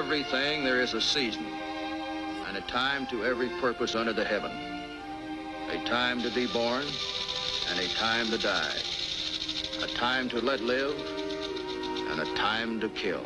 everything there is a season, and a time to every purpose under the heaven. A time to be born, and a time to die. A time to let live, and a time to kill.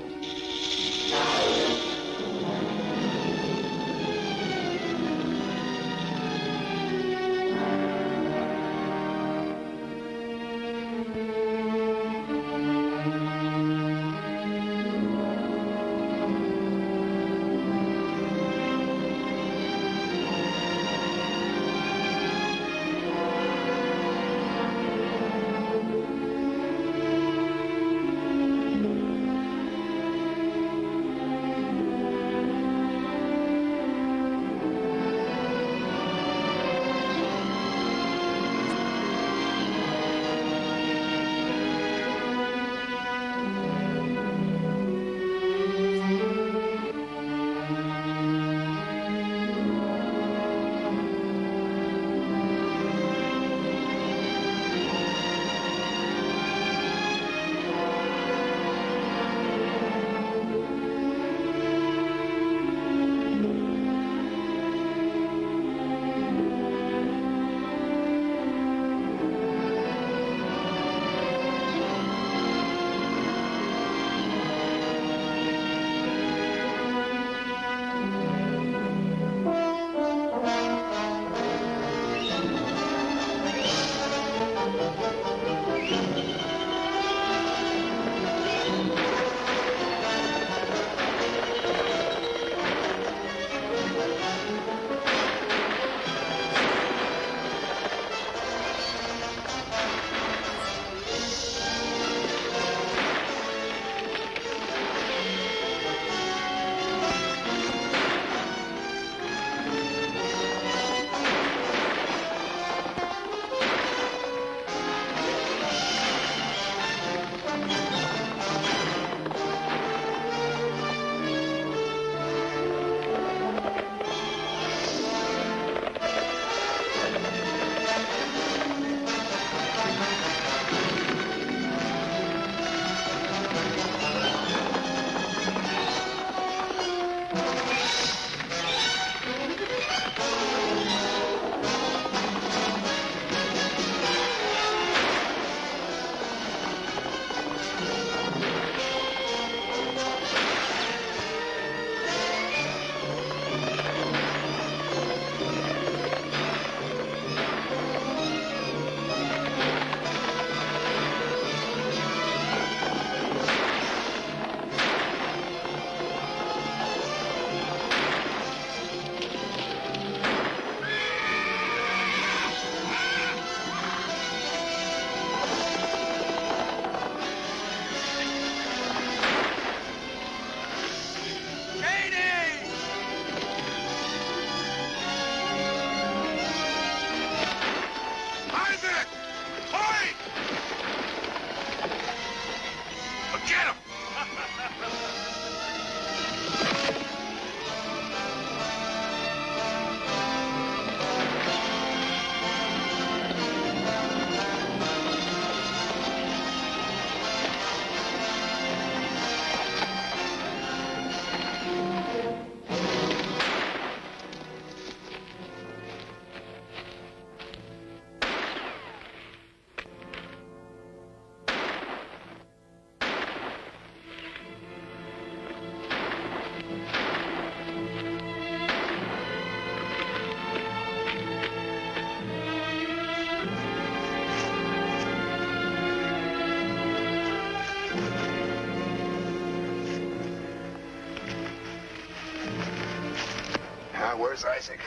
Where's Isaac?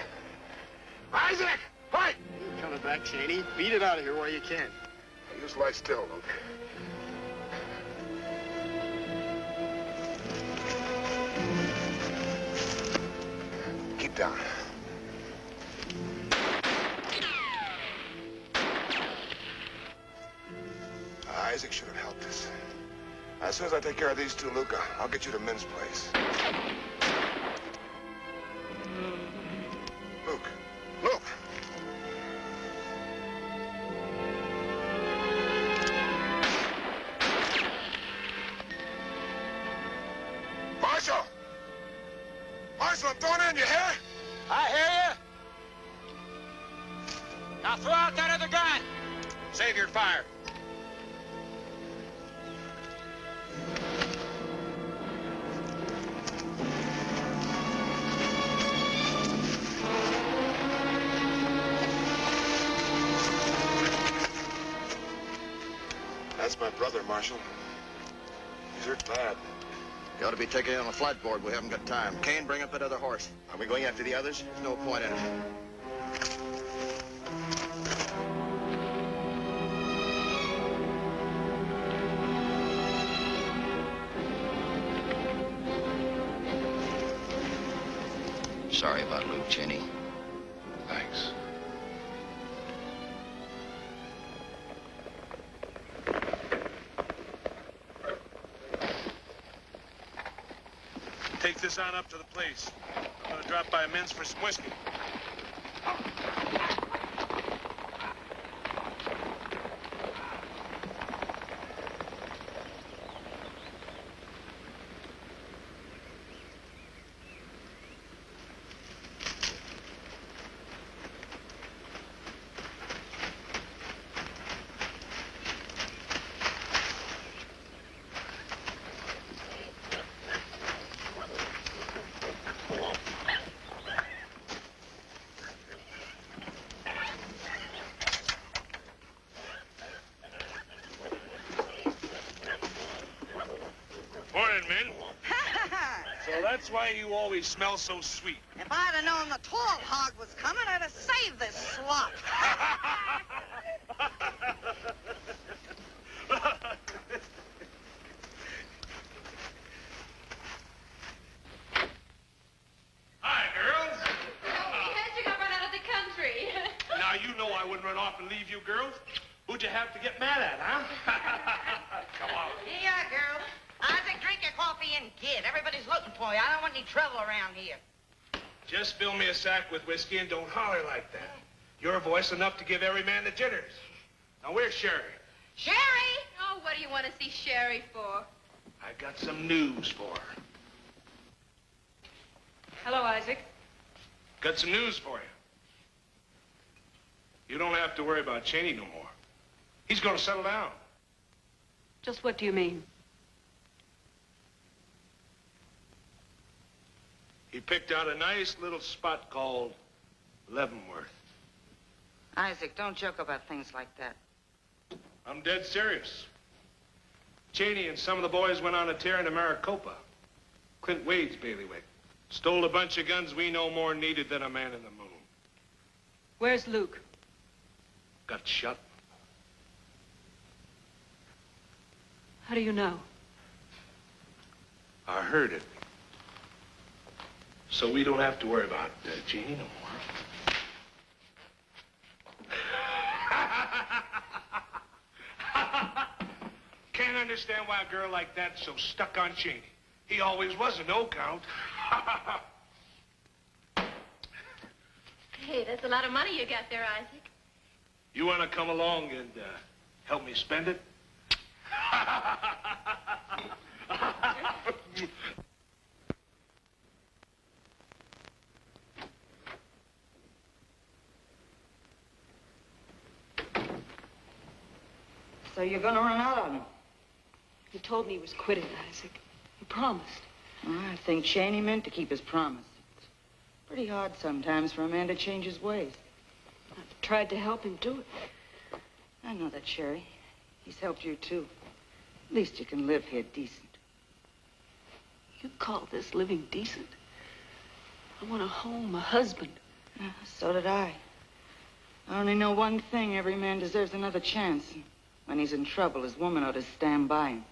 Isaac! Fight! You're coming back, Janey. Beat it out of here while you can. You just lie still, Luke. Keep down. Isaac should have helped us. As soon as I take care of these two, Luke, I'll get you to Min's place. Luke. Luke! Marshal! going in, you hear? I hear you. Now throw out that other gun. Save your fire. That's my brother, Marshal. He's hurt bad. You ought to be taking it on a flight board. We haven't got time. Kane, bring up that other horse. Are we going after the others? There's no point in it. Sorry about Luke, Janey. Thanks. Take this on up to the place. I'm gonna drop by Men's for some whiskey. Morning, men. So that's why you always smell so sweet. If I'd have known the tall hog was coming, I'd have saved this slop. Hi, girls. How'd you got run out of the country? Now, you know I wouldn't run off and leave you girls. Who'd you have to get mad at, huh? Come on. Yeah, girl. Isaac, drink your coffee and get. Everybody's looking for you. I don't want any trouble around here. Just fill me a sack with whiskey and don't holler like that. Your voice enough to give every man the jitters. Now, where's Sherry? Sherry! Oh, what do you want to see Sherry for? I got some news for her. Hello, Isaac. Got some news for you. You don't have to worry about Janey no more. He's gonna settle down. Just what do you mean? He picked out a nice little spot called Leavenworth. Isaac, don't joke about things like that. I'm dead serious. Janey and some of the boys went on a tear into Maricopa. Clint Wade's bailiwick. Stole a bunch of guns we no more needed than a man in the moon. Where's Luke? Got shot. How do you know? I heard it. So we don't have to worry about Janey no more. Can't understand why a girl like that's so stuck on Janey. He always was a no count. Hey, that's a lot of money you got there, Isaac. You want to come along and help me spend it? So you're gonna run out on him? He told me he was quitting, Isaac. He promised. I think Janey meant to keep his promise. It's pretty hard sometimes for a man to change his ways. I've tried to help him do it. I know that, Sherry. He's helped you, too. At least you can live here decent. You call this living decent? I want a home, a husband. So did I. I only know one thing. Every man deserves another chance. When he's in trouble, his woman ought to stand by him.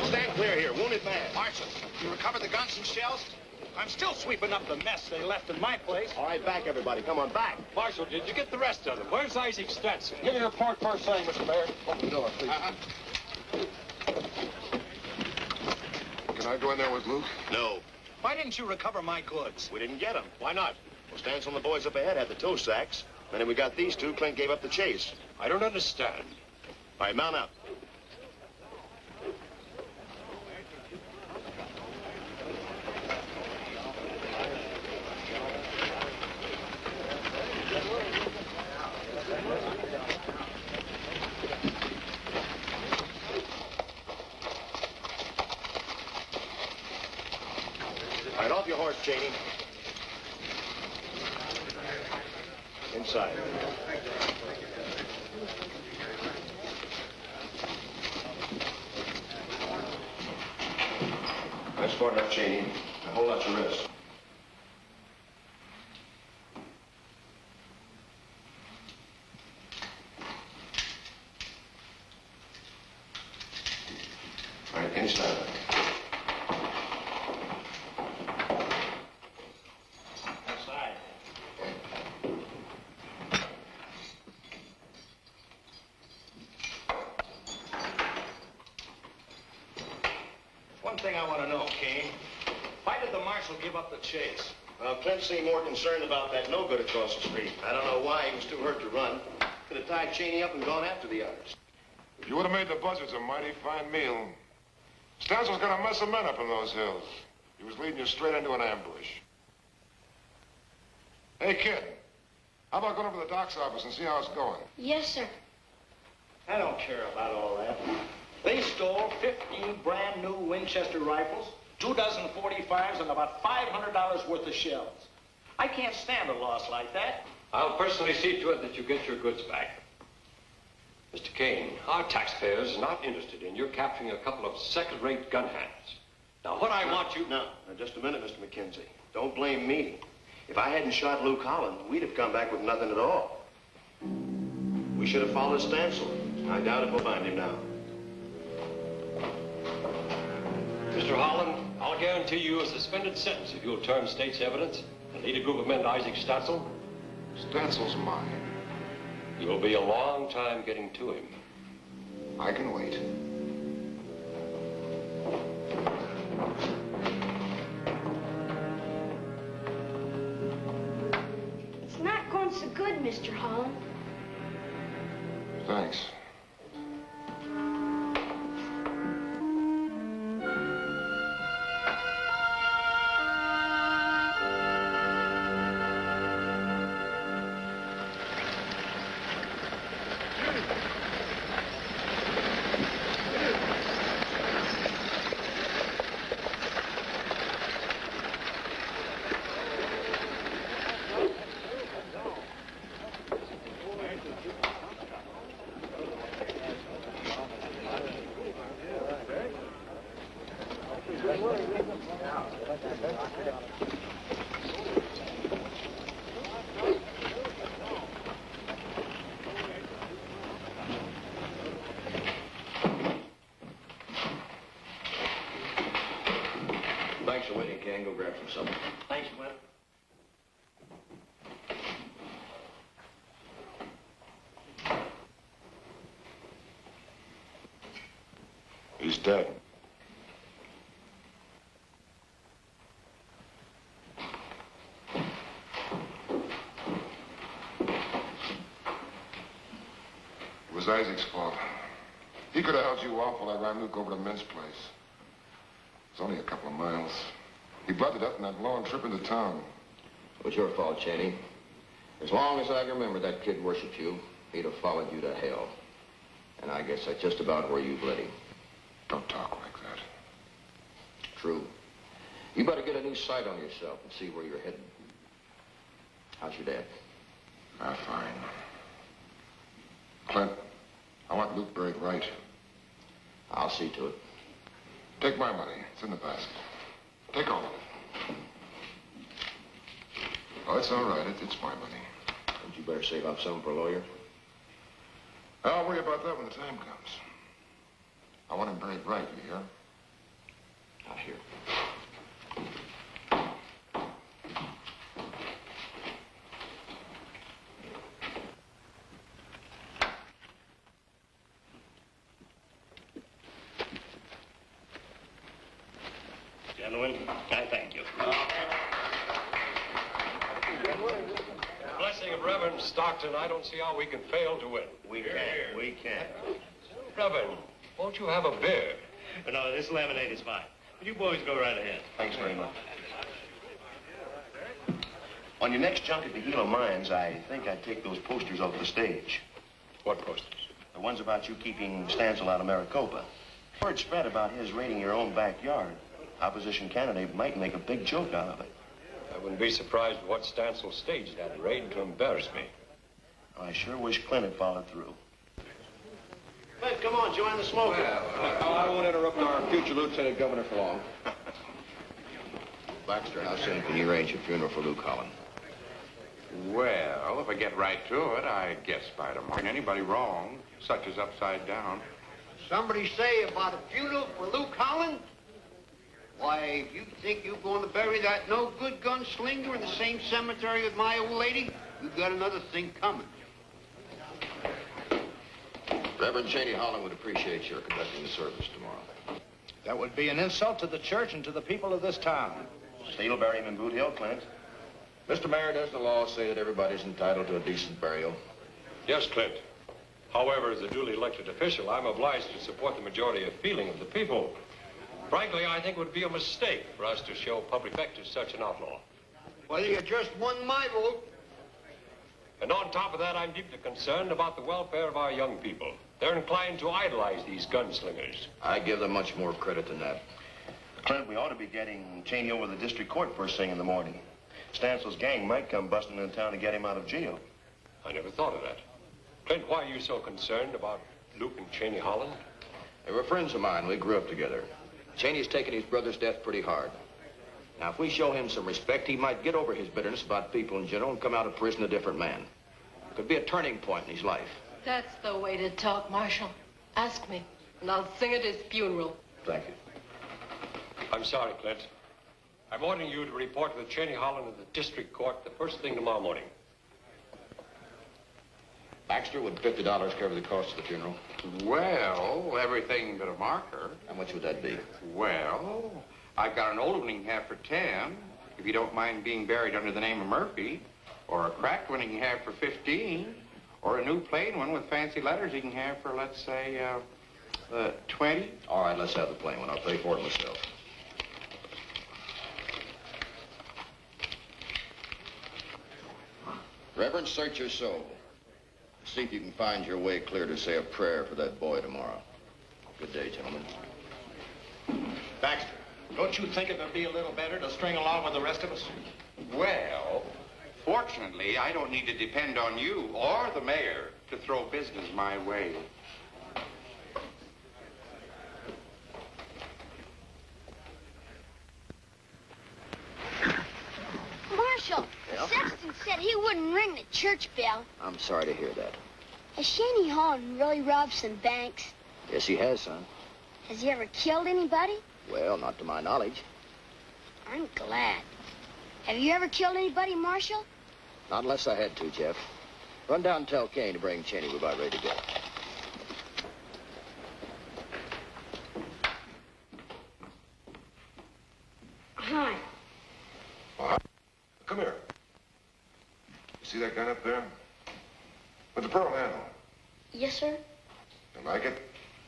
Stand clear here. Wounded man. Marshal, you recovered the guns and shells? I'm still sweeping up the mess they left in my place. All right, back, everybody. Come on, back. Marshal, did you get the rest of them? Where's Isaac Stetson? Give me a report first thing, Mr. Mayor. Open the door, please. Can I go in there with Luke? No. Why didn't you recover my goods? We didn't get them. Why not? Well, Stancil and the boys up ahead had the tow sacks. Then we got these two. Clint gave up the chase. I don't understand. All right, mount up. All right, off your horse, Janey. Inside. That's far enough, Janey. Now hold out your wrist. All right, inside. Outside. One thing I want to know, King. Why did the marshal give up the chase? Well, Clint seemed more concerned about that no-good across the street. I don't know why. He was too hurt to run. Could have tied Janey up and gone after the others. If you would have made the buzzards a mighty fine meal. Stancel's gonna mess some men up in those hills. He was leading you straight into an ambush. Hey, kid. How about going over to the doc's office and see how it's going? Yes, sir. I don't care about all that. They stole 15 brand new Winchester rifles, 2 dozen 45s, and about $500 worth of shells. I can't stand a loss like that. I'll personally see to it that you get your goods back. Mr. Kane, our taxpayers are not interested in your capturing a couple of second-rate gun hands. Now, what I want you... No, just a minute, Mr. McKenzie. Don't blame me. If I hadn't shot Luke Holland, we'd have come back with nothing at all. We should have followed Stancil. I doubt if we'll find him now. Mr. Holland, I'll guarantee you a suspended sentence if you'll turn state's evidence and lead a group of men to Isaac Stancil. Stancel's mine. You'll be a long time getting to him. I can wait. It's not going so good, Mr. Holland. Thanks. Thanks for waiting, Ken. Go grab some supper. Thanks, Clint. He's dead. It was Isaac's fault. He could have held you off while I ran Luke over to Mint's place. It's only a couple of miles. He blundered up in that long trip into town. It was your fault, Janey. As long as I can remember, that kid worshipped you. He'd have followed you to hell. And I guess that's just about where you've led him. Don't talk like that. True. You better get a new sight on yourself and see where you're heading. How's your dad? Fine. Clint, I want Luke buried right. I'll see to it. Take my money. It's in the basket. Take all of it. Oh, it's all right. It's my money. And you better save up some for a lawyer. I'll worry about that when the time comes. I want him buried right, you hear? Out here. Gentlemen, I thank you. Blessing of Reverend Stockton, I don't see how we can fail to win. We can. We can. Reverend, won't you have a beer? No, this lemonade is fine. You boys go right ahead. Thanks very much. On your next junk at the Hilo Mines, I think I'd take those posters off the stage. What posters? The ones about you keeping Stancil out of Maricopa. Word spread about his raiding your own backyard. Opposition candidate might make a big joke out of it. I wouldn't be surprised if what Stancil staged that raid to embarrass me. I sure wish Clint had followed through. Clint, come on, join the smoking. Well, I won't interrupt our future Lieutenant Governor for long. Baxter, how soon can you arrange a funeral for Luke Holland? Well, if I get right to it, I guess by tomorrow. Anybody wrong, such as upside down. Somebody say about a funeral for Luke Holland? Why, if you think you're going to bury that no-good gunslinger in the same cemetery with my old lady, you've got another thing coming. Reverend Janey Holland would appreciate your conducting the service tomorrow. That would be an insult to the church and to the people of this town. State'll bury him in Boot Hill, Clint. Mr. Mayor, does the law say that everybody's entitled to a decent burial? Yes, Clint. However, as a duly elected official, I'm obliged to support the majority of feeling of the people. Frankly, I think it would be a mistake for us to show public respect to such an outlaw. Well, you just won my vote. And on top of that, I'm deeply concerned about the welfare of our young people. They're inclined to idolize these gunslingers. I give them much more credit than that. Clint, we ought to be getting Janey over to the district court first thing in the morning. Stancil's gang might come busting into town to get him out of jail. I never thought of that. Clint, why are you so concerned about Luke and Janey Holland? They were friends of mine. We grew up together. Janey's taken his brother's death pretty hard. Now, if we show him some respect, he might get over his bitterness about people in general and come out of prison a different man. It could be a turning point in his life. That's the way to talk, Marshal. Ask me, and I'll sing at his funeral. Thank you. I'm sorry, Clint. I'm ordering you to report to the Janey Holland at the district court the first thing tomorrow morning. Baxter, would $50 cover the cost of the funeral? Well, everything but a marker. How much would that be? Well, I've got an old one you can have for 10, if you don't mind being buried under the name of Murphy, or a cracked one you can have for 15, or a new plain one with fancy letters you can have for, let's say, 20. All right, let's have the plain one. I'll pay for it myself. Reverend, search your soul. See if you can find your way clear to say a prayer for that boy tomorrow. Good day, gentlemen. Baxter, don't you think it would be a little better to string along with the rest of us? Well, fortunately, I don't need to depend on you or the mayor to throw business my way. Marshal, Yeah? Sexton said he wouldn't ring the church bell. I'm sorry to hear that. Has Janey Holland really robbed some banks? Yes, he has, son. Has he ever killed anybody? Well, not to my knowledge. I'm glad. Have you ever killed anybody, Marshal? Not unless I had to, Jeff. Run down and tell Kane to bring Janey. We're about ready to go. Hi. Come here. You see that gun up there? With the pearl handle. Yes, sir. You like it?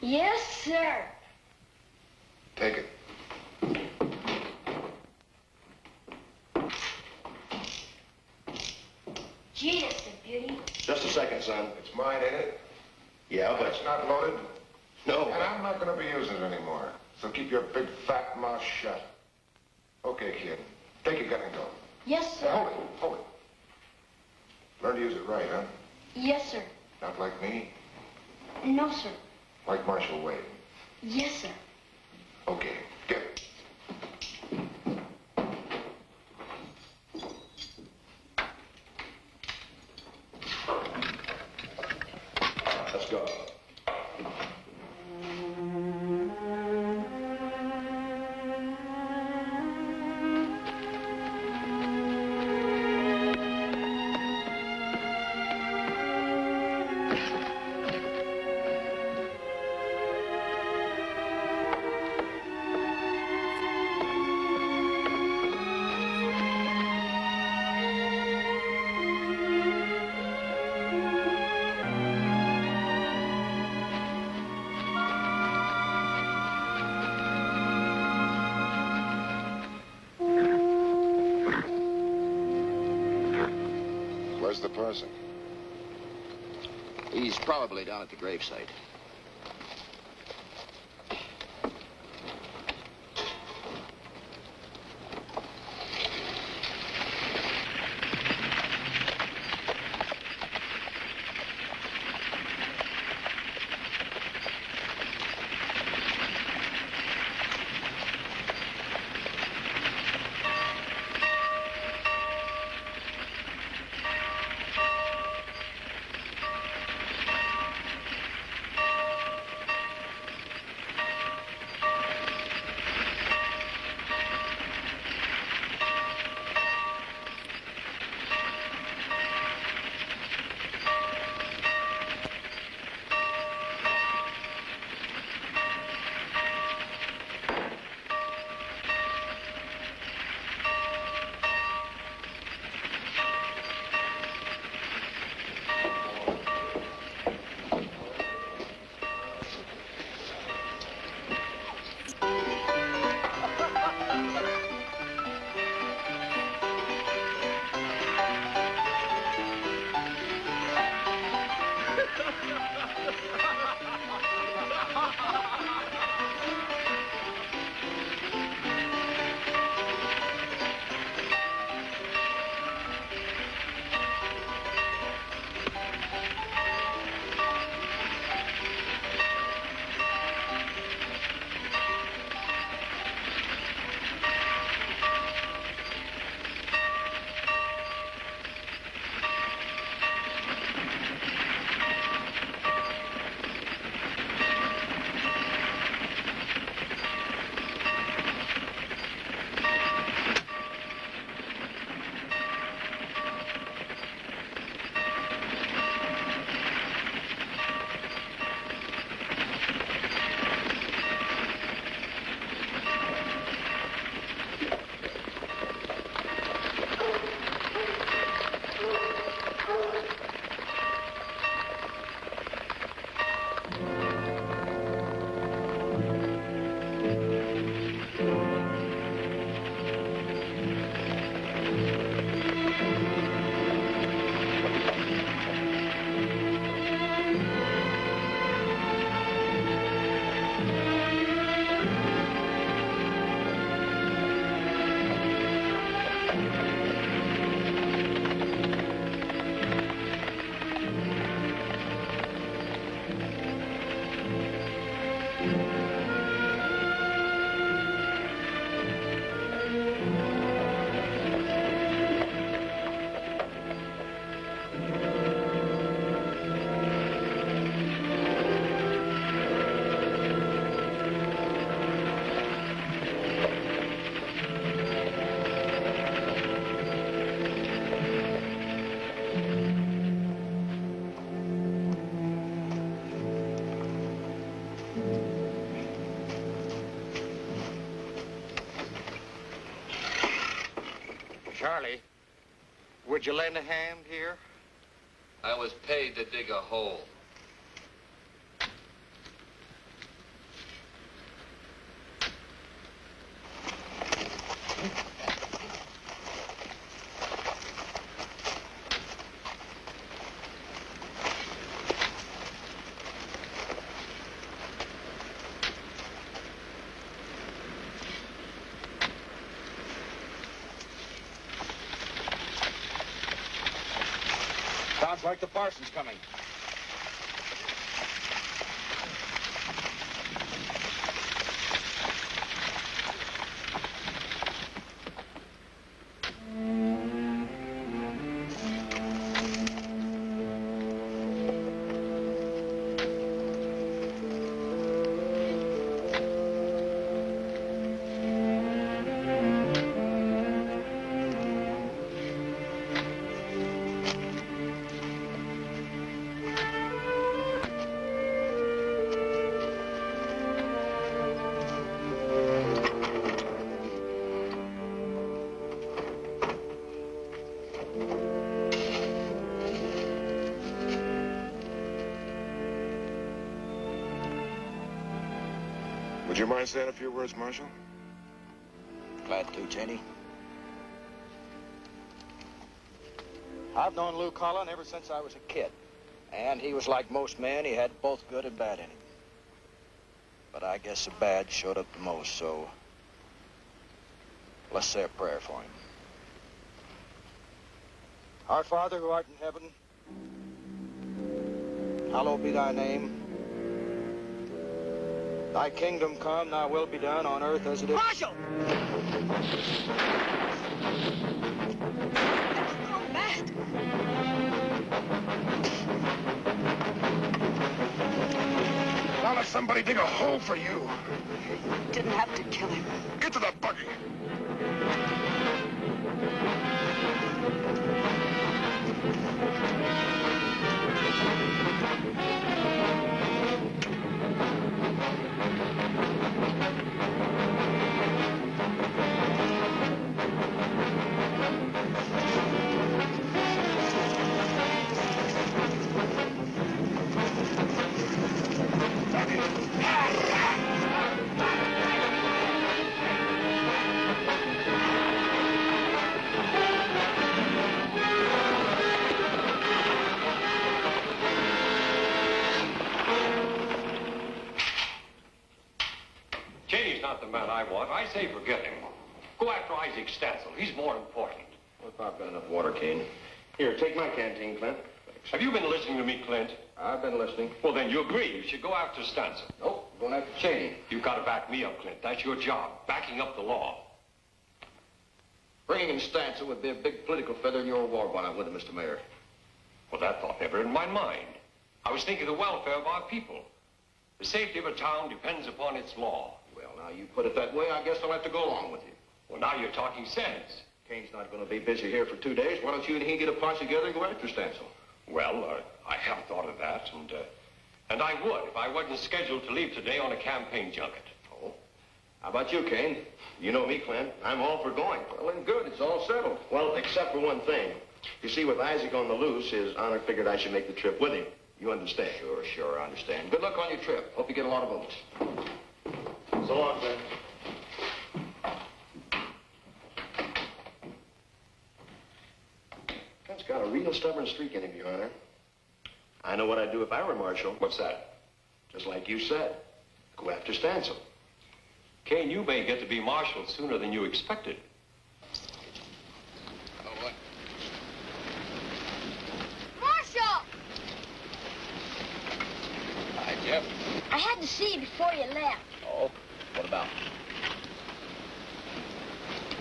Yes, sir. Take it. Gee, that's a beauty. Just a second, son. It's mine, ain't it? Yeah, but... It's not loaded? No. And I'm not going to be using it anymore. So keep your big fat mouth shut. Okay, kid. Take your gun and go. Yes, sir. Hey, hold it. Hold it. Learn to use it right, huh? Yes, sir. Not like me. No, sir. Like Marshal Wade. Yes, sir. Okay, get it. Let's go. Where's the person? He's probably down at the gravesite. Charlie, would you lend a hand here? I was paid to dig a hole. Sounds like the parson's coming. Would you mind saying a few words, Marshal? Glad to, Janey. I've known Lou Collin ever since I was a kid. And he was like most men, he had both good and bad in him. But I guess the bad showed up the most, so let's say a prayer for him. Our Father who art in heaven, hallowed be thy name. Thy kingdom come, thy will be done on earth as it is. Marshal! Now let somebody dig a hole for you. Didn't have to kill him. Get to the buggy. Janey's not the man I want. I say forget him. Go after Isaac Stansel. He's more important. Well, if I've got enough water, Kane. Here, take my canteen, Clint. Thanks. Have you been listening to me, Clint? I've been listening. Well, then you agree. You should go after Stansel. Nope, going after Janey. You've got to back me up, Clint. That's your job. Backing up the law. Bringing in Stansel would be a big political feather in your war bonnet, wouldn't it, Mr. Mayor? Well, that thought never in my mind. I was thinking of the welfare of our people. The safety of a town depends upon its law. Well, now you put it that way, I guess I'll have to go along with you. Well, now you're talking sense. Kane's not going to be busy here for 2 days. Why don't you and he get a posse together and go after Stansel? Well, I have thought of that, and I would if I wasn't scheduled to leave today on a campaign junket. Oh? How about you, Kane? You know me, Clint. I'm all for going. Well, and good. It's all settled. Well, except for one thing. You see, with Isaac on the loose, his honor figured I should make the trip with him. You understand? Sure, I understand. Good luck on your trip. Hope you get a lot of votes. So long, Clint. Clint's got a real stubborn streak in him, Your Honor. I know what I'd do if I were Marshal. What's that? Just like you said. Go after Stansel. Kane, you may get to be Marshal sooner than you expected. Oh, what? Marshal! Hi, Jeff. I had to see you before you left. Oh, what about?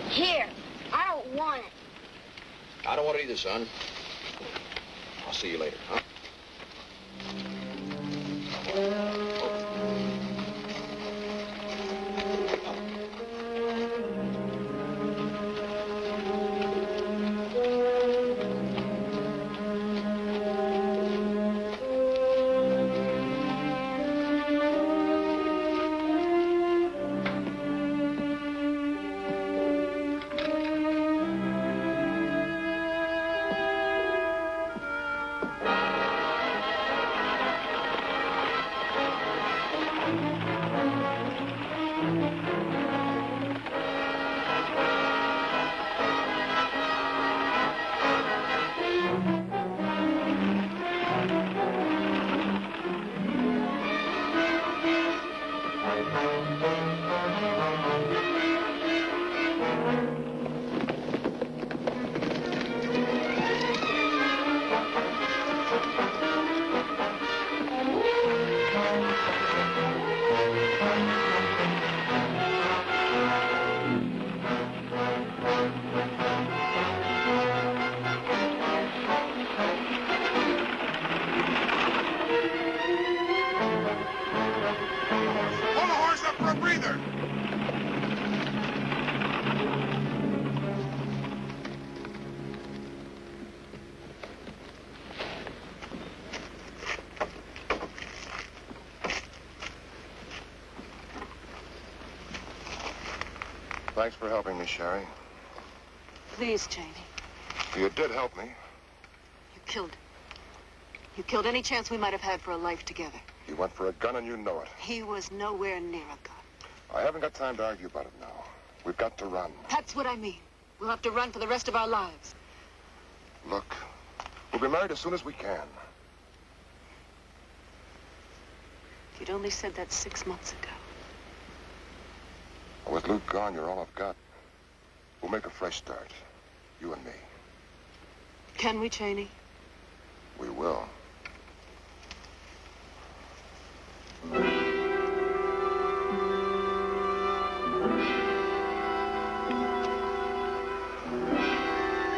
Here, I don't want it. I don't want it either, son. I'll see you later, huh? Thanks for helping me, Sherry. Please, Janey. You did help me. You killed him. You killed any chance we might have had for a life together. You went for a gun and you know it. He was nowhere near a gun. I haven't got time to argue about it now. We've got to run. That's what I mean. We'll have to run for the rest of our lives. Look, We'll be married as soon as we can. You'd only said that 6 months ago. With Luke gone, you're all I've got. We'll make a fresh start. You and me. Can we, Janey? We will.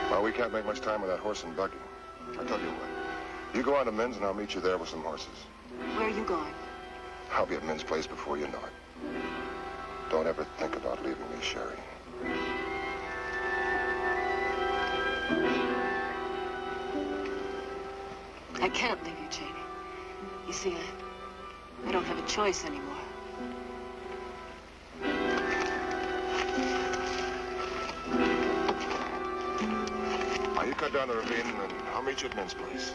Well, we can't make much time with that horse and buggy. I tell you what. You go on to Min's and I'll meet you there with some horses. Where are you going? I'll be at Min's place before you know it. Don't ever think about leaving me, Sherry. I can't leave you, Janey. You see, I don't have a choice anymore. Now, you cut down the ravine and I'll meet you at Min's place.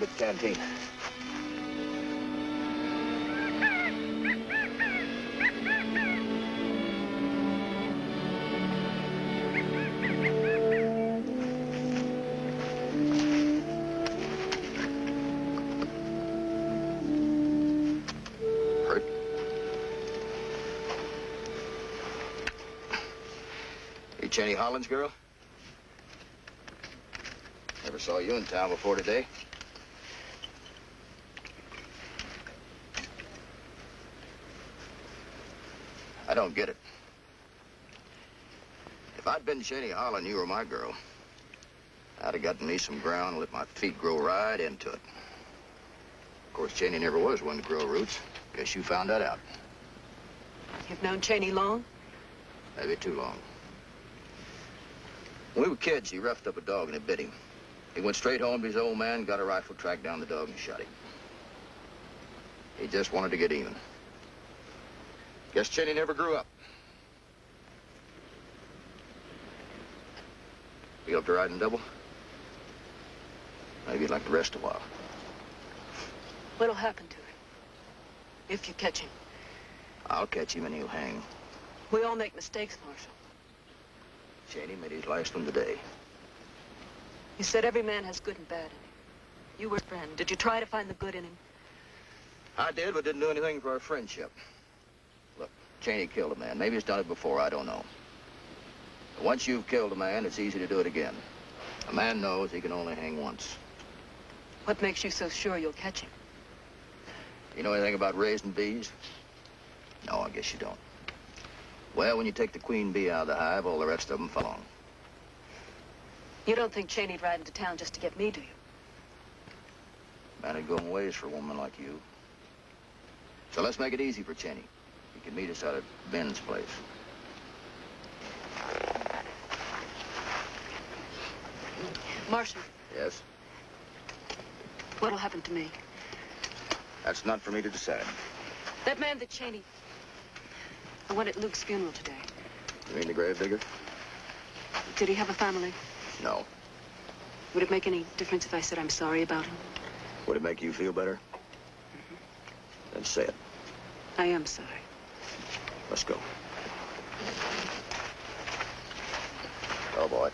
at the canteen. Hurt? You Janey Holland's girl? Never saw you in town before today. I don't get it. If I'd been Janey Holland, you were my girl. I'd have gotten me some ground and let my feet grow right into it. Of course, Janey never was one to grow roots. Guess you found that out. You've known Janey long? Maybe too long. When we were kids, he roughed up a dog and it bit him. He went straight home to his old man, got a rifle, tracked down the dog, and shot him. He just wanted to get even. Guess Janey never grew up. You up to riding double? Maybe you'd like to rest a while. What'll happen to him? If you catch him? I'll catch him and he'll hang. We all make mistakes, Marshal. Janey made his last one today. You said every man has good and bad in him. You were a friend. Did you try to find the good in him? I did, but didn't do anything for our friendship. Look, Janey killed a man. Maybe he's done it before, I don't know. But once you've killed a man, it's easy to do it again. A man knows he can only hang once. What makes you so sure you'll catch him? You know anything about raising bees? No, I guess you don't. Well, when you take the queen bee out of the hive, all the rest of them fall on. You don't think Janey'd ride into town just to get me, do you? Man would go in ways for a woman like you. So let's make it easy for Janey. He can meet us out at Ben's place. Marshal. Yes? What'll happen to me? That's not for me to decide. That man that Janey... I went at Luke's funeral today. You mean the gravedigger? Did he have a family? No. Would it make any difference if I said I'm sorry about him? Would it make you feel better? Then say it. I am sorry. Let's go. Oh, boy.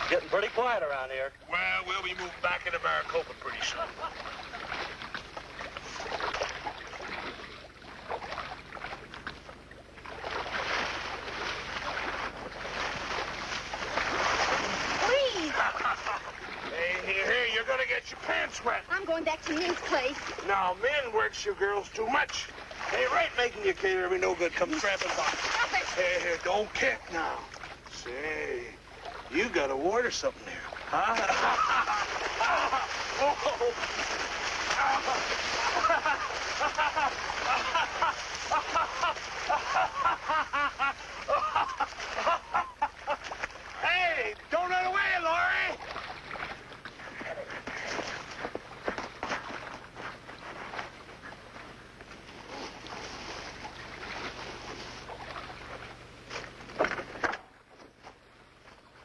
Getting pretty quiet around here. Well, we'll be moving back into Maricopa pretty soon. Please. Hey, you're gonna get your pants wet. I'm going back to Min's place. Now, men works you girls too much. Ain't right making you cater every no good come tramping by. Stop it. Hey, don't kick now. Say, you got a wart or something there, huh? Hey, don't run away, Laurie.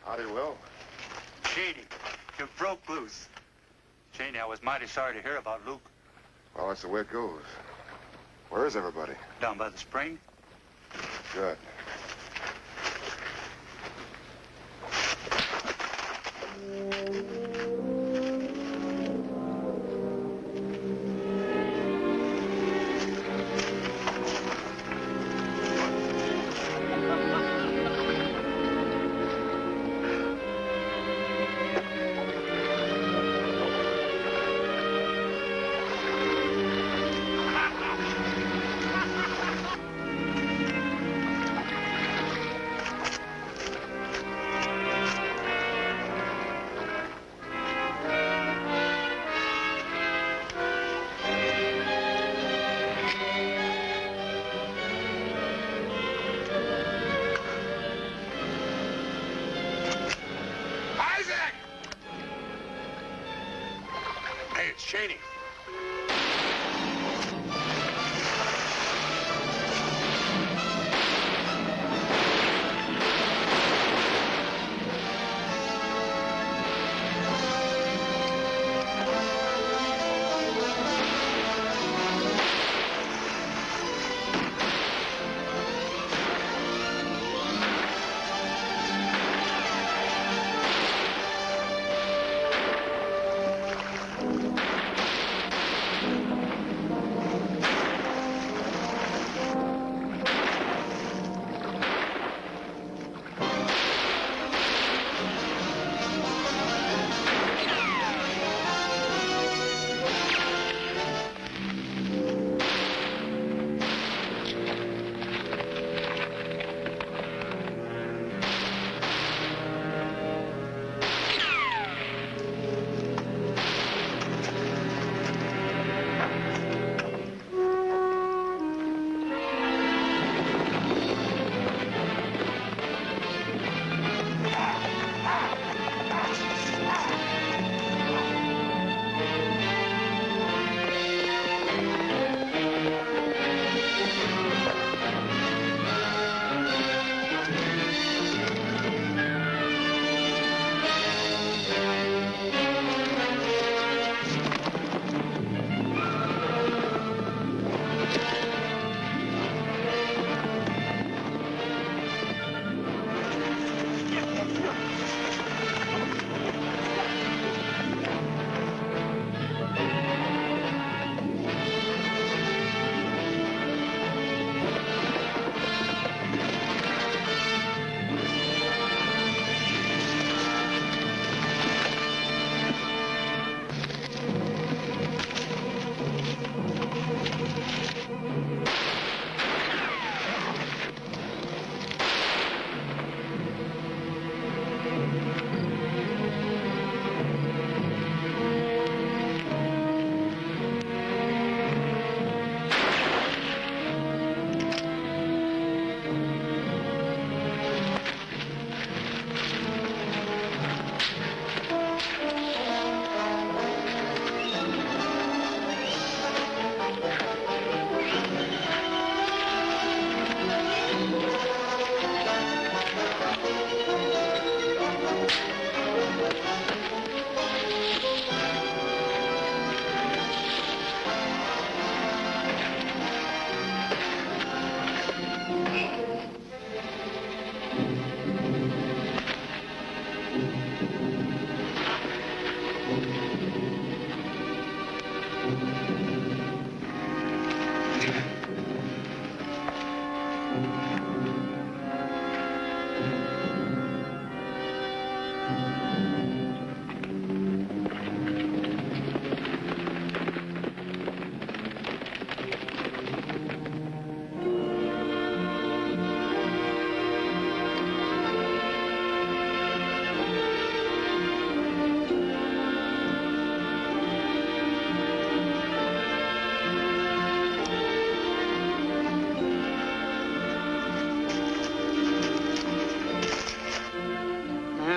Howdy, Will. Janey, you broke loose. Janey, I was mighty sorry to hear about Luke. Well, that's the way it goes. Where is everybody? Down by the spring. Good. it's Janey.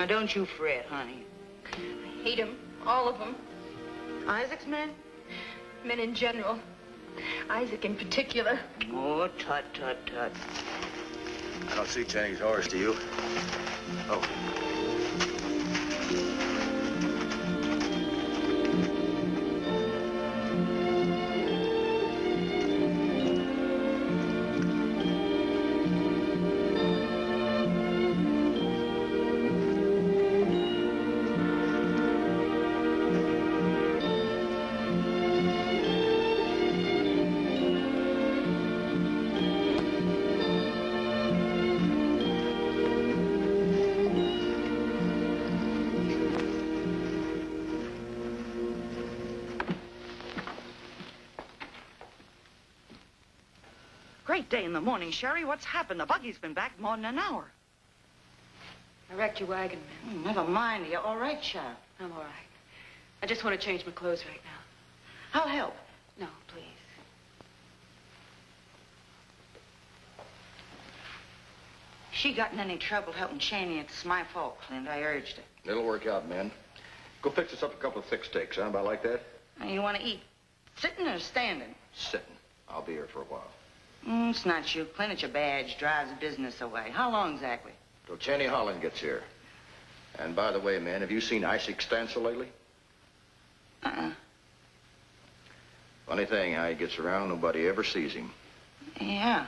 Don't you fret, honey. I hate them, all of them. Isaac's men? Men in general. Isaac in particular. Oh, tut, tut, tut. I don't see Janey's horse, do you? Oh. Great day in the morning, Sherry. What's happened? The buggy's been back more than an hour. I wrecked your wagon, ma'am. Never mind. You're all right, child. I'm all right. I just want to change my clothes right now. I'll help. No, please. She got in any trouble helping Janey, it's my fault, Clint. I urged her. It'll work out, man. Go fix us up a couple of thick steaks, huh? About like that? You want to eat sitting or standing? Sitting. I'll be here for a while. It's not you, Clint. It's your badge. Drives business away. How long exactly? Till Janey Holland gets here. And by the way, man, have you seen Isaac Stansel lately? Uh-uh. Funny thing, how he gets around, nobody ever sees him. Yeah.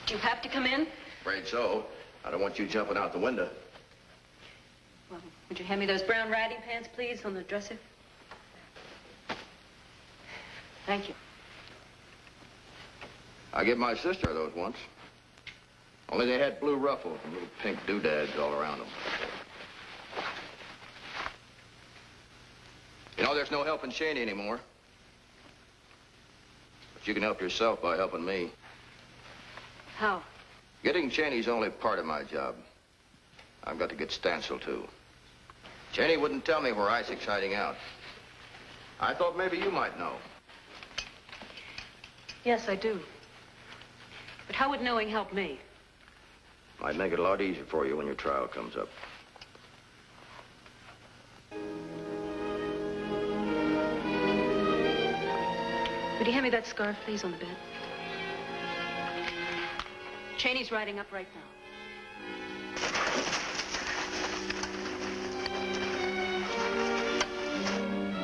Do you have to come in? Afraid so. I don't want you jumping out the window. Well, would you hand me those brown riding pants, please, on the dresser? Thank you. I gave my sister those once. Only they had blue ruffles and little pink doodads all around them. You know, there's no helping Janey anymore. But you can help yourself by helping me. How? Getting Janey's only part of my job. I've got to get Stansel, too. Janey wouldn't tell me where Isaac's hiding out. I thought maybe you might know. Yes, I do. But how would knowing help me? Might make it a lot easier for you when your trial comes up. Would you hand me that scarf, please, on the bed? Janey's riding up right now.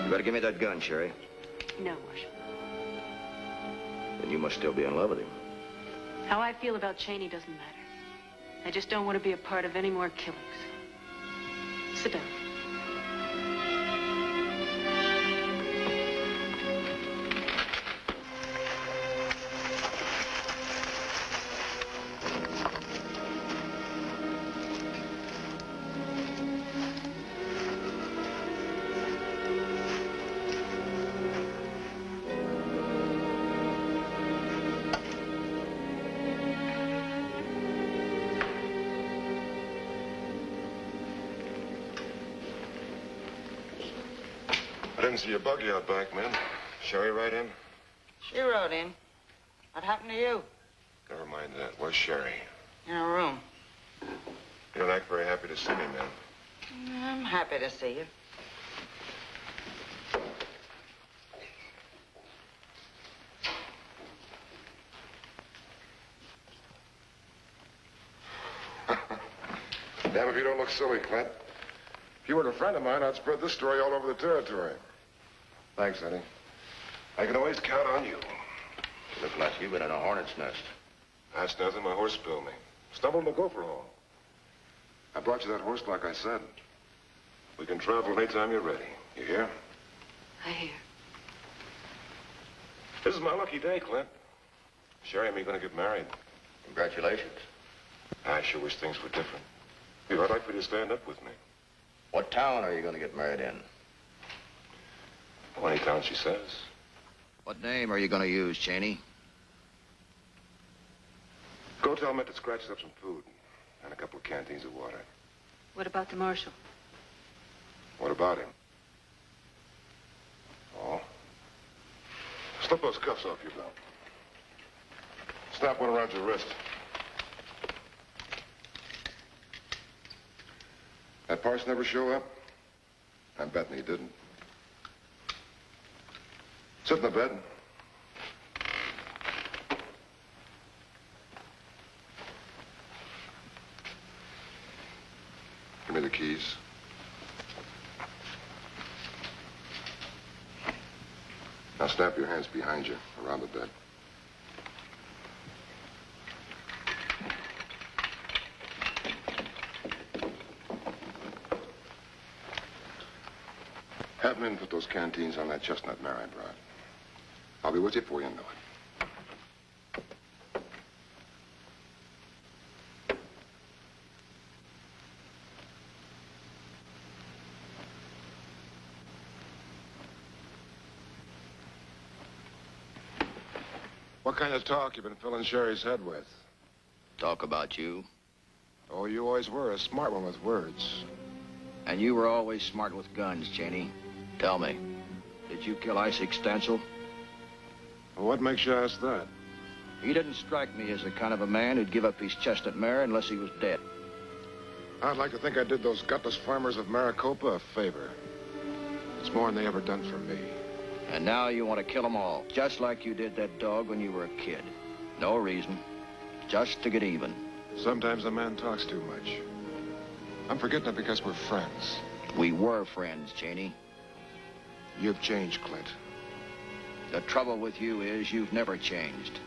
You better give me that gun, Sherry. No, Marshal. Then you must still be in love with him. How I feel about Janey doesn't matter. I just don't want to be a part of any more killings. Sit down. I didn't see your buggy out back, man. Sherry right in? She rode in. What happened to you? Never mind that. Where's Sherry? In her room. You don't act very happy to see me, man. I'm happy to see you. Damn if you don't look silly, Clint. If you were a friend of mine, I'd spread this story all over the territory. Thanks, Eddie. I can always count on you. You look like you've been in a hornet's nest. That's nothing. My horse spilled me. Stumbled in the gopher hole. I brought you that horse like I said. We can travel anytime you're ready. You hear? I hear. This is my lucky day, Clint. Sherry and me going to get married. Congratulations. I sure wish things were different. I'd like for you to stand up with me. What town are you going to get married in? Any town she says. What name are you going to use, Janey? Go tell Mitt to scratch us up some food and a couple of canteens of water. What about the Marshal? What about him? Oh. Slip those cuffs off your belt. Snap one around your wrist. That parson never show up? I'm betting he didn't. Sit in the bed. Give me the keys. Now snap your hands behind you, around the bed. Have men put those canteens on that chestnut mare I brought. I'll be with you before you know it. What kind of talk you been filling Sherry's head with? Talk about you. Oh, you always were a smart one with words. And you were always smart with guns, Janey. Tell me, did you kill Isaac Stansel? Well, what makes you ask that? He didn't strike me as the kind of a man who'd give up his chestnut mare unless he was dead. I'd like to think I did those gutless farmers of Maricopa a favor. It's more than they ever done for me. And now you want to kill them all, just like you did that dog when you were a kid. No reason, just to get even. Sometimes a man talks too much. I'm forgetting it because we're friends. We were friends, Janey. You've changed, Clint. The trouble with you is you've never changed.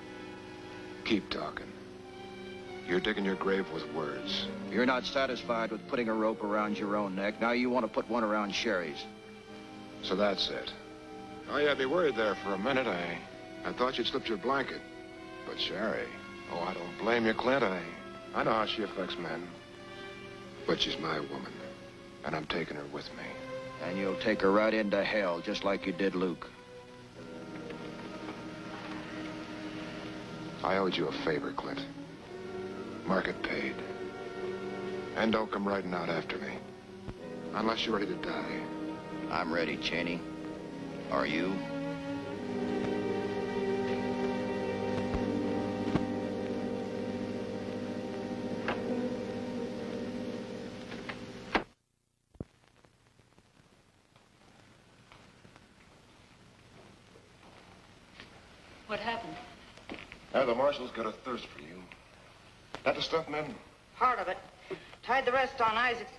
Keep talking. You're digging your grave with words. You're not satisfied with putting a rope around your own neck. Now you want to put one around Sherry's. So that's it. Oh, yeah, I'd be worried there for a minute. I thought you'd slipped your blanket. But Sherry, oh, I don't blame you, Clint. I know how she affects men. But she's my woman, and I'm taking her with me. And you'll take her right into hell, just like you did Luke. I owed you a favor, Clint. Market paid. And don't come riding out after me. Unless you're ready to die. I'm ready, Janey. Are you? What happened? The marshal's got a thirst for you. That the stuff, men? Part of it. Tied the rest on Isaac's.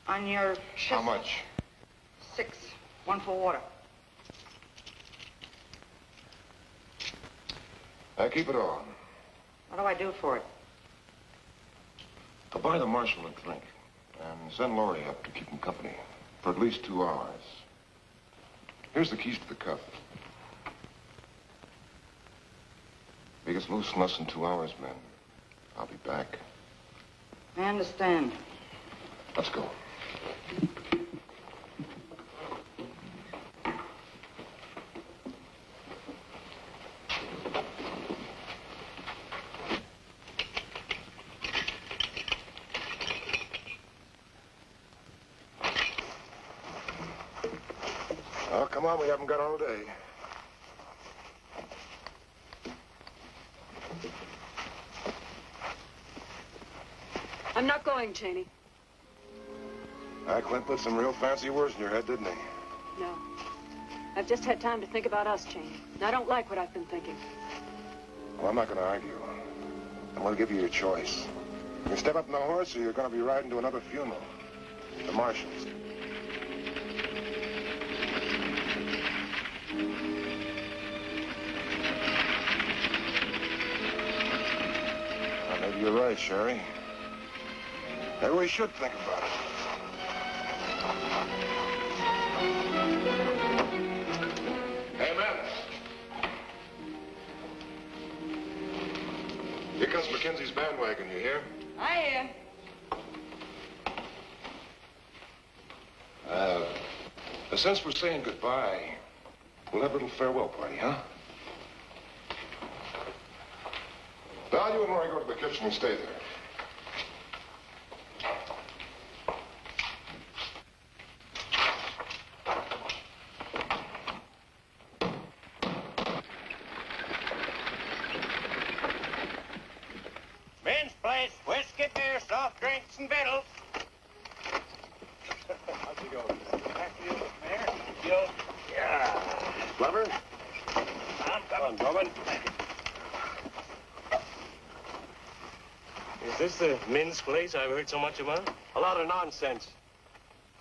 On your chest. How much? 6. 1 for water. Keep it on. What do I do for it? I'll buy the marshal a drink. And send Laurie up to keep him company. For at least 2 hours. Here's the keys to the cuff. If he gets loose in less than 2 hours, men, I'll be back. I understand. Let's go. Oh, come on, we haven't got all day. I'm not going, Janey. Clint put some real fancy words in your head, didn't he? No. I've just had time to think about us, Janey. And I don't like what I've been thinking. Well, I'm not going to argue. I'm going to give you your choice. You can step up on the horse or you're going to be riding to another funeral. The marshal's. Well, maybe you're right, Sherry. Maybe we should think about it. Hey, man. Here comes Mackenzie's bandwagon, you hear? I hear. Since we're saying goodbye, we'll have a little farewell party, huh? Now, you and Roy go to the kitchen and stay there. Men's place, whiskey, beer, soft drinks, and victuals. How's it going? Back to you, Mayor. You. Yeah. Glover? I'm coming, Drummond. Is this the Min's place I've heard so much about? A lot of nonsense.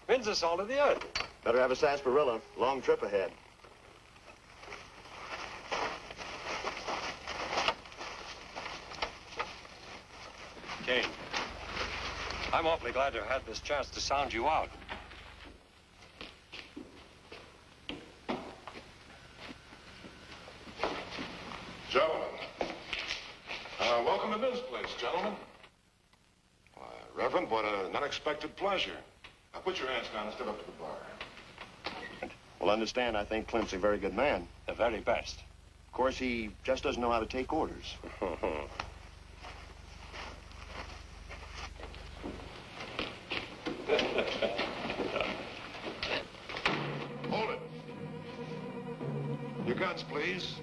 Min's the salt of the earth. Better have a sarsaparilla. Long trip ahead. Kane, I'm awfully glad to have had this chance to sound you out. Gentlemen. Welcome to Min's place, gentlemen. Why, Reverend, what an unexpected pleasure. Now put your hands down and step up to the bar. Well, understand, I think Clint's a very good man. The very best. Of course, he just doesn't know how to take orders. Hold it. Your guns, please.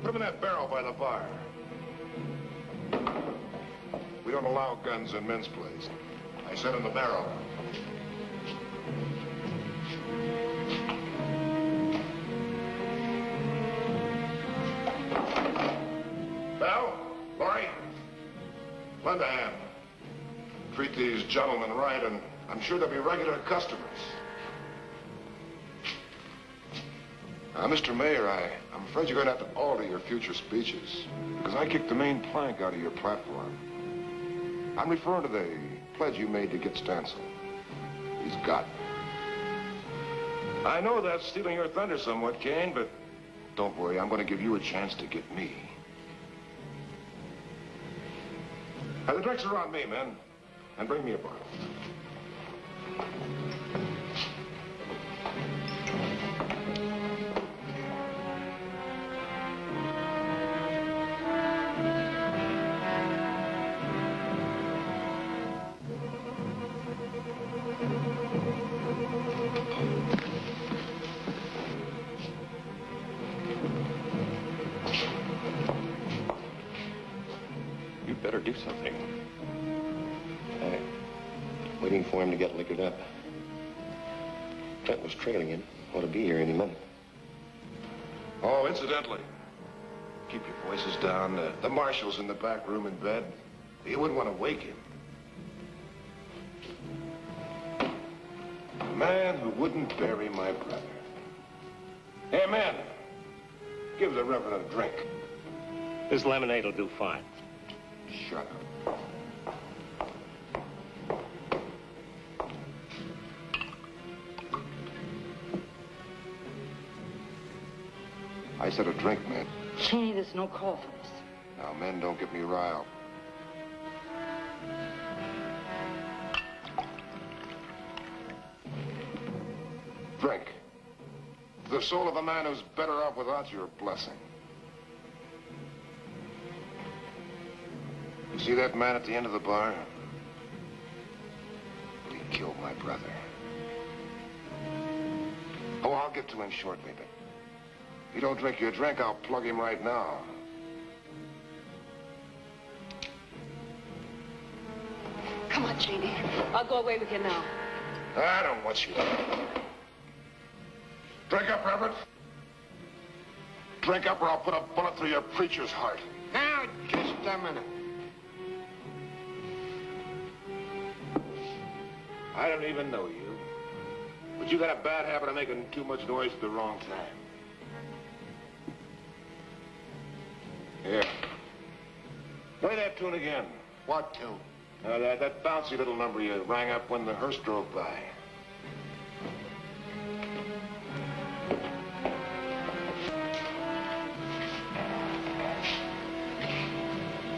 Put him in that barrel by the bar. We don't allow guns in men's place. I said in the barrel. Bell, Laurie, lend a hand. Treat these gentlemen right, and I'm sure they'll be regular customers. Mr. Mayor, I'm afraid you're going to have to alter your future speeches, because I kicked the main plank out of your platform. I'm referring to the pledge you made to get Stancil. He's got. I know that's stealing your thunder somewhat, Kane, but don't worry, I'm going to give you a chance to get me. Now, the drinks are on me, men. And bring me a bottle. You better do something. Waiting for him to get liquored up. Clint was trailing him. Ought to be here any minute. Oh, incidentally, keep your voices down. The marshal's in the back room in bed. You wouldn't want to wake him. A man who wouldn't bury my brother. Hey, man, give the Reverend a drink. This lemonade will do fine. Shut up. I said a drink, man. Janey, there's no call for this. Now, men, don't get me riled. Drink. To the soul of a man who's better off without your blessing. You see that man at the end of the bar? He killed my brother. Oh, I'll get to him shortly, but if you don't drink your drink, I'll plug him right now. Come on, Janey. I'll go away with you now. I don't want you to. Drink up, Reverend. Drink up or I'll put a bullet through your preacher's heart. Now, just a minute. I don't even know you. But you got a bad habit of making too much noise at the wrong time. Here. Play that tune again. What tune? That bouncy little number you rang up when the hearse drove by.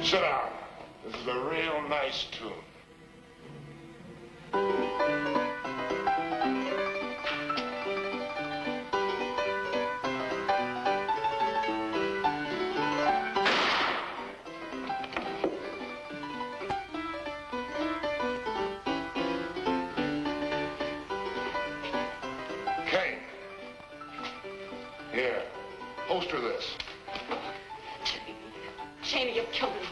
Sit down. This is a real nice tune. Holster this. Janey, you've killed him.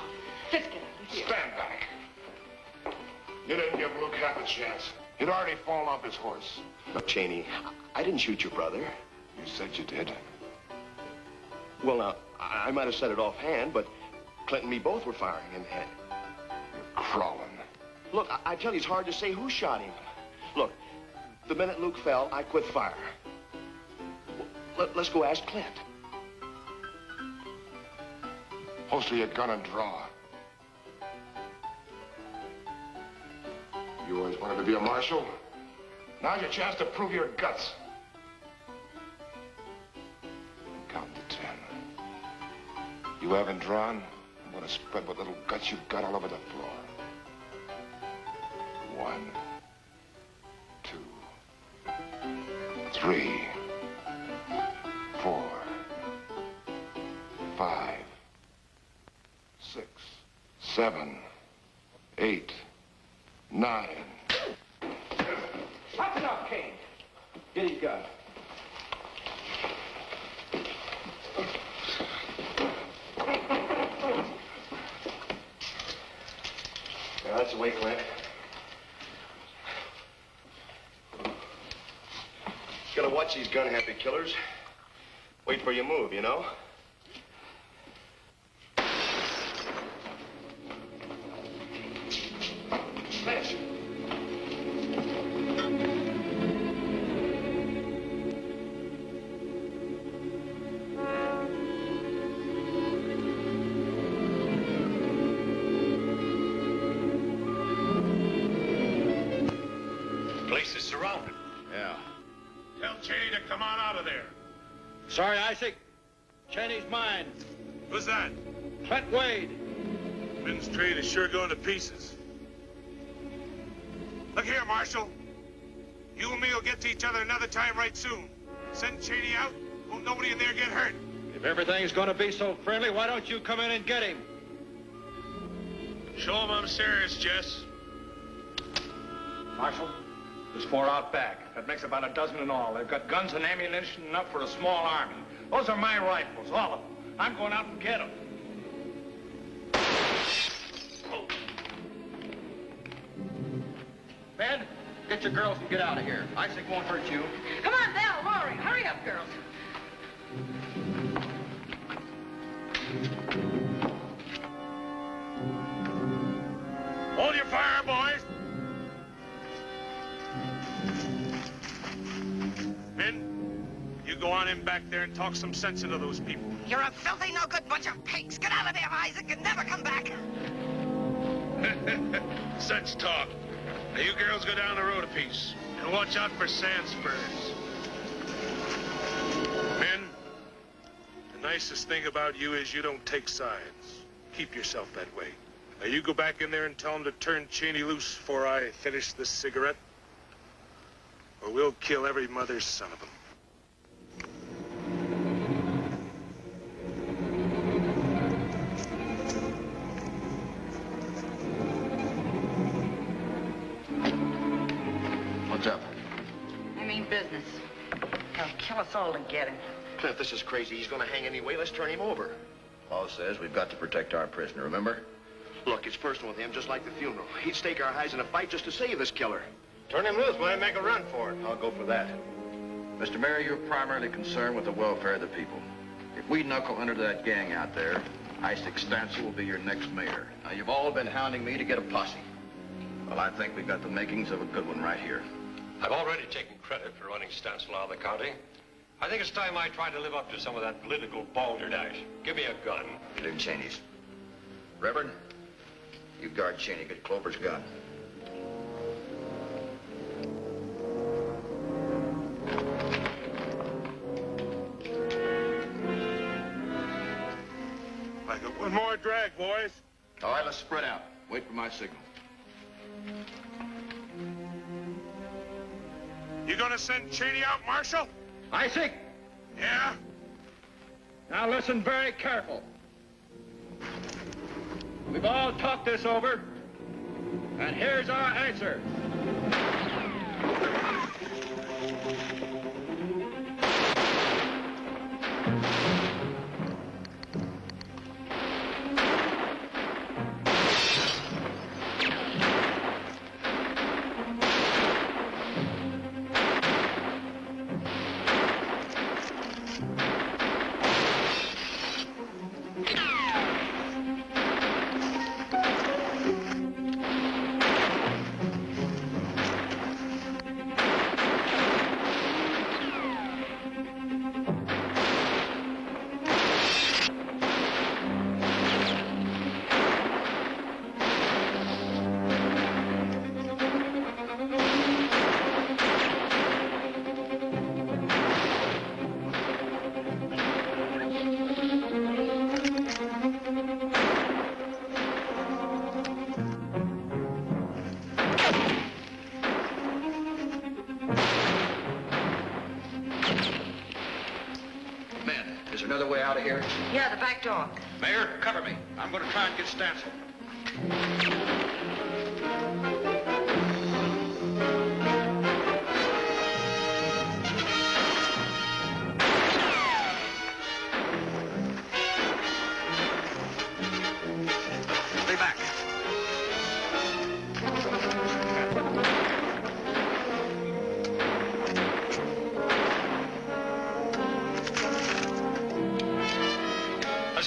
Let's get out of here. Stand back. You didn't give Luke half a chance. He'd already fallen off his horse. Look, Janey, I didn't shoot your brother. You said you did. Well, now, I might have said it offhand, but Clint and me both were firing in the head. You're crawling. Look, I tell you, it's hard to say who shot him. Look, the minute Luke fell, I quit fire. Let's go ask Clint. Holster your gun and draw. You always wanted to be a marshal? Now's your chance to prove your guts. Count to 10. You haven't drawn? I'm going to spread what little guts you've got all over the floor. 1, 2, 3, 4, 5, 6, 7, 8, 9. That's enough, Kane. Get his gun. way, Clint. Gotta watch these gun-happy killers. Wait for your move, you know? Clint. Place is surrounded. Yeah. Tell Janey to come on out of there. Sorry, Isaac. Janey's mine. Who's that? Clint Wade. Ben's trade is sure going to pieces. Look here, Marshal. You and me will get to each other another time right soon. Send Janey out. Won't nobody in there get hurt. If everything's going to be so friendly, why don't you come in and get him? Show him I'm serious, Jess. Marshal, there's 4 out back. That makes about a dozen in all. They've got guns and ammunition enough for a small army. Those are my rifles, all of them. I'm going out and get them. Ben, get your girls and get out of here. Isaac won't hurt you. Come on, Val, Rory. Hurry up, girls. Hold your fire, boys. Ben, you go on in back there and talk some sense into those people. You're a filthy, no-good bunch of pigs. Get out of there, Isaac, and never come back. Such talk. Now, you girls go down the road a piece and watch out for sand spurs. Men, the nicest thing about you is you don't take sides. Keep yourself that way. Now, you go back in there and tell them to turn Janey loose before I finish this cigarette, or we'll kill every mother's son of them. What's up? I mean business. They'll kill us all to get him. Clint, this is crazy. He's gonna hang anyway. Let's turn him over. Law says we've got to protect our prisoner, remember? Look, it's personal with him, just like the funeral. He'd stake our hides in a fight just to save this killer. Turn him loose, we'll make a run for it. I'll go for that. Mr. Mayor, you're primarily concerned with the welfare of the people. If we knuckle under that gang out there, Isaac Stancil will be your next mayor. Now, you've all been hounding me to get a posse. Well, I think we've got the makings of a good one right here. I've already taken credit for running Stancil out of the county. I think it's time I tried to live up to some of that political balderdash. Give me a gun. Leave Janey's. Reverend, you guard Janey. Get Clover's gun. I got one more drag, boys. All right, let's spread out. Wait for my signal. You gonna send Janey out, Marshal? Isaac! Yeah? Now listen very careful. We've all talked this over, and here's our answer. Is there another way out of here? Yeah, the back door. Mayor, cover me. I'm going to try and get Stancil. Stay back.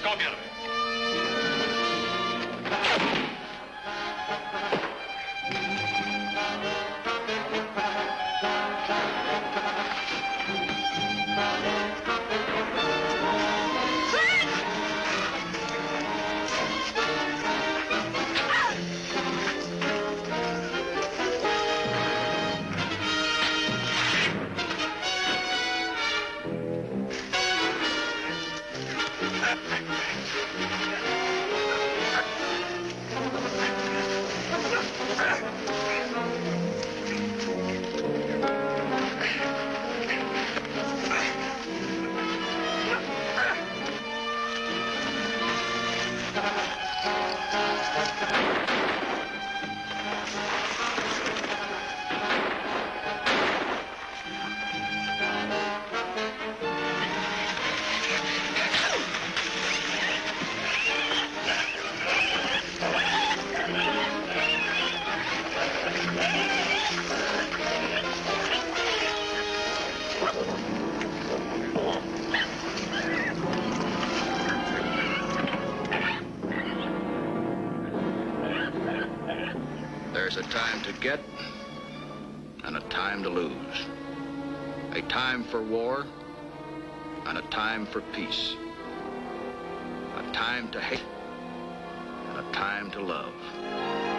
Let's go get him. There's a time to get and a time to lose. A time for war and a time for peace. A time to hate and a time to love.